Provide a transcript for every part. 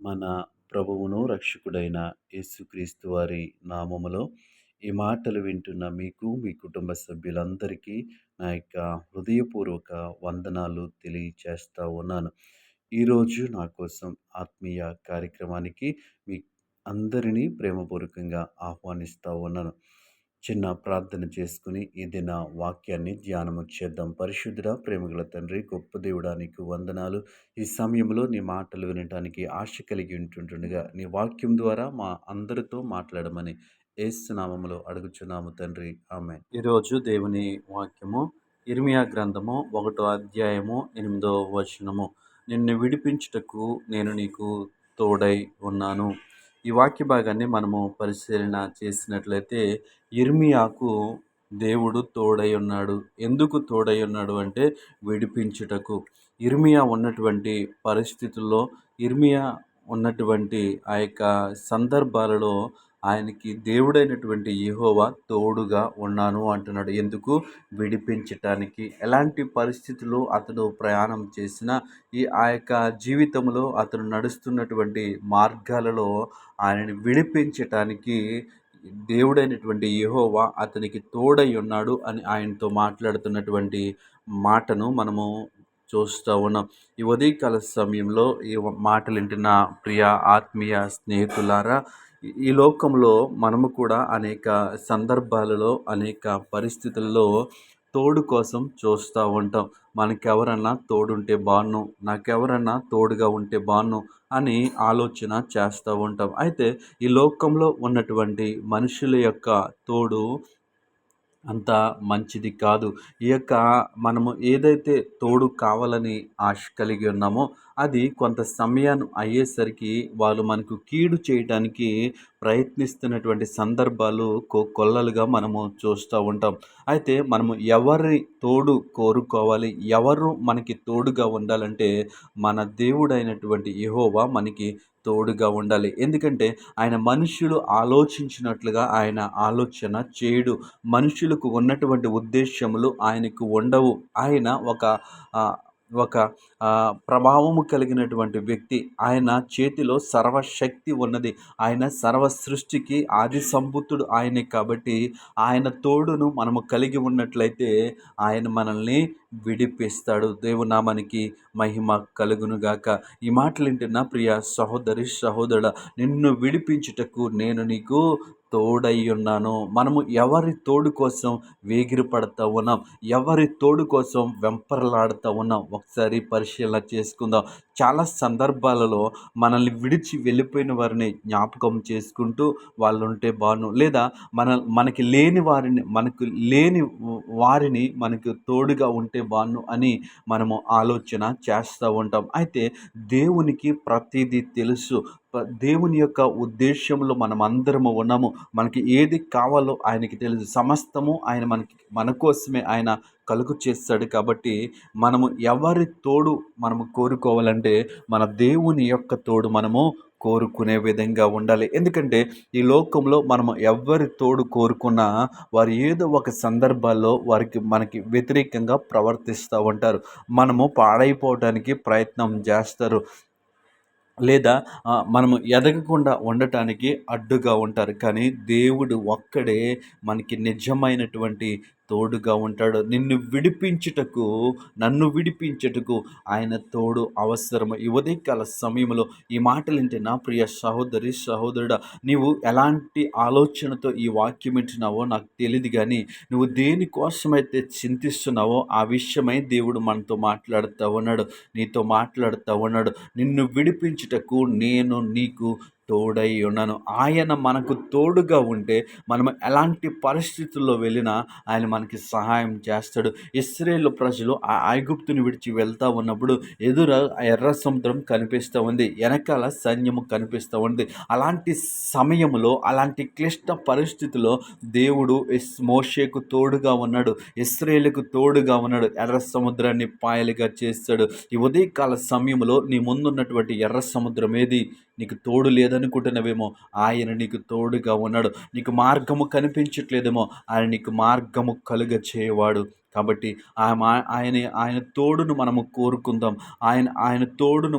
మన ప్రభువును రక్షకుడైన యేసుక్రీస్తు వారి నామములో ఈ మాటలు వింటున్న మీకు మీ కుటుంబ సభ్యులందరికీ నా యొక్క హృదయపూర్వక వందనాలు తెలియచేస్తా ఉన్నాను. ఈరోజు నా కోసం ఆత్మీయ కార్యక్రమానికి మీ అందరినీ ప్రేమపూర్వకంగా ఆహ్వానిస్తా ఉన్నాను. చిన్న ప్రార్థన చేసుకుని ఈ దిన వాక్యాన్ని ధ్యానము చేద్దాం. పరిశుద్ధుడా, ప్రేమగల తండ్రి, గొప్ప దేవుడా, నీకు వందనాలు. ఈ సమయంలో నీ మాటలు వినటానికి ఆశ కలిగి ఉంటుండగా నీ వాక్యం ద్వారా మా అందరితో మాట్లాడమని యేసు నామములో అడుగుచున్నాము తండ్రి, ఆమేన్. ఈరోజు దేవుని వాక్యము ఇర్మియా గ్రంథము 1వ అధ్యాయము 8వ వచనము. నిన్ను విడిపించుటకు నేను నీకు తోడై ఉన్నాను. ఈ వాక్య భాగాన్ని మనము పరిశీలన చేసినట్లయితే ఇర్మియాకు దేవుడు తోడై ఉన్నాడు. ఎందుకు తోడై ఉన్నాడు అంటే విడిపించుటకు. ఇర్మియా ఉన్నటువంటి పరిస్థితుల్లో, ఇర్మియా ఉన్నటువంటి ఆ యొక్క సందర్భాలలో ఆయనకి దేవుడైనటువంటి యెహోవా తోడుగా ఉన్నాను అంటున్నాడు. ఎందుకు? విడిపించటానికి. ఎలాంటి పరిస్థితుల్లో అతడు ప్రయాణం చేసినా, ఆ యొక్క జీవితంలో అతను నడుస్తున్నటువంటి మార్గాలలో ఆయనని విడిపించటానికి దేవుడైనటువంటి యెహోవా అతనికి తోడై ఉన్నాడు అని ఆయనతో మాట్లాడుతున్నటువంటి మాటను మనము చూస్తూ ఉన్నాం. ఈ ఉదయకాల సమయంలో ఈ మాటలు వింటున్న ప్రియ ఆత్మీయ స్నేహితులారా, ఈ లోకంలో మనము కూడా అనేక సందర్భాలలో, అనేక పరిస్థితుల్లో తోడు కోసం చూస్తూ ఉంటాం. మనకెవరన్నా తోడుంటే బాగున్ను, నాకెవరన్నా తోడుగా ఉంటే బాగున్ను అని ఆలోచన చేస్తూ ఉంటాం. అయితే ఈ లోకంలో ఉన్నటువంటి మనుషుల యొక్క తోడు అంత మంచిది కాదు. ఈ యొక్క మనము ఏదైతే తోడు కావాలని ఆశ కలిగి ఉన్నామో అది కొంత సమయాన్ని అయ్యేసరికి వాళ్ళు మనకు కీడు చేయడానికి ప్రయత్నిస్తున్నటువంటి సందర్భాలు కొల్లలుగా మనము చూస్తూ ఉంటాం. అయితే మనము ఎవరి తోడు కోరుకోవాలి, ఎవరు మనకి తోడుగా ఉండాలంటే మన దేవుడైనటువంటి యెహోవా మనకి తోడుగా ఉండాలి. ఎందుకంటే ఆయన మనుష్యులు ఆలోచించినట్లుగా ఆయన ఆలోచన చేయడు. మనుషులకు ఉన్నటువంటి ఉద్దేశములు ఆయనకు ఉండవు. ఆయన ఒక ప్రభావము కలిగినటువంటి వ్యక్తి. ఆయన చేతిలో సర్వశక్తి ఉన్నది. ఆయన సర్వ సృష్టికి ఆది సంభూతుడు ఆయనే. కాబట్టి ఆయన తోడును మనము కలిగి ఉన్నట్లయితే ఆయన మనల్ని విడిపిస్తాడు. దేవునామానికి మహిమ కలుగునుగాక. ఈ మాటలు వింటున్న ప్రియ సహోదరి సహోదరుడా, నిన్ను విడిపించుటకు నేను నీకు తోడై ఉన్నాను. మనము ఎవరి తోడు కోసం వేగిరి పడుతూ ఉన్నాం, ఎవరి తోడు కోసం వెంపర్లాడుతూ ఉన్నాం, ఒకసారి పరిశీలన చేసుకుందాం. చాలా సందర్భాలలో మనల్ని విడిచి వెళ్ళిపోయిన వారిని జ్ఞాపకం చేసుకుంటూ వాళ్ళు ఉంటే బాగుండు, లేదా మనకి లేని వారిని మనకు తోడుగా ఉంటే బాగుండు అని మనము ఆలోచన చేస్తూ ఉంటాం. అయితే దేవునికి ప్రతిదీ తెలుసు. దేవుని యొక్క ఉద్దేశంలో మనం అందరము ఉన్నాము. మనకి ఏది కావాలో ఆయనకి తెలుసు. సమస్తము ఆయన మన కోసమే ఆయన కలుగు చేస్తాడు. కాబట్టి మనము ఎవరి తోడు మనము కోరుకోవాలంటే మన దేవుని యొక్క తోడు మనము కోరుకునే విధంగా ఉండాలి. ఎందుకంటే ఈ లోకంలో మనము ఎవరి తోడు కోరుకున్నా వారు ఏదో ఒక సందర్భాల్లో మనకి వ్యతిరేకంగా ప్రవర్తిస్తూ ఉంటారు. మనము పాడైపోవడానికి ప్రయత్నం చేస్తారు, లేదా మనము ఎదగకుండా ఉండటానికి అడ్డుగా ఉంటారు. కానీ దేవుడు ఒక్కడే మనకి నిజమైనటువంటి తోడుగా ఉంటాడు. నన్ను విడిపించుటకు ఆయన తోడు అవసరము. ఈ ఉదయకాల సమయంలో ఈ మాటలు వింటే నా ప్రియ సహోదరి సహోదరుడా, నీవు ఎలాంటి ఆలోచనతో ఈ వాక్యం వింటున్నావో నాకు తెలియదు, కానీ నువ్వు దేనికోసమైతే చింతిస్తున్నావో ఆ విషయమై దేవుడు మనతో మాట్లాడుతూ ఉన్నాడు, నీతో మాట్లాడుతూ ఉన్నాడు. నిన్ను విడిపించుటకు నేను నీకు తోడై ఉన్నాను. ఆయన మనకు తోడుగా ఉంటే మనం ఎలాంటి పరిస్థితుల్లో వెళ్ళినా ఆయన మనకి సహాయం చేస్తాడు. ఇశ్రాయేలు ప్రజలు ఆ ఐగుప్తుని విడిచి వెళ్తూ ఉన్నప్పుడు ఎదుర ఎర్ర సముద్రం కనిపిస్తూ ఉంది, వెనకాల సైన్యము కనిపిస్తూ ఉంది. అలాంటి సమయంలో, అలాంటి క్లిష్ట పరిస్థితిలో దేవుడు మోషేకు తోడుగా ఉన్నాడు, ఇశ్రాయేలుకు తోడుగా ఉన్నాడు. ఎర్ర సముద్రాన్ని పాయలుగా చేస్తాడు. ఈ ఉదయకాల సమయంలో నీ ముందున్నటువంటి ఎర్ర సముద్రం ఏది? నీకు తోడు లేదనుకుంటున్నావేమో, ఆయన నీకు తోడుగా ఉన్నాడు. నీకు మార్గము కనిపించట్లేదేమో, ఆయన నీకు మార్గము కలుగ చేయవాడు. కాబట్టి ఆయన తోడును మనము కోరుకుందాం. ఆయన తోడును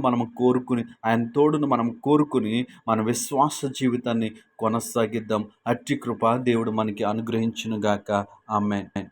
మనము కోరుకుని మన విశ్వాస జీవితాన్ని కొనసాగిద్దాం. అట్టి కృప దేవుడు మనకి అనుగ్రహించును గాక. ఆమేన్.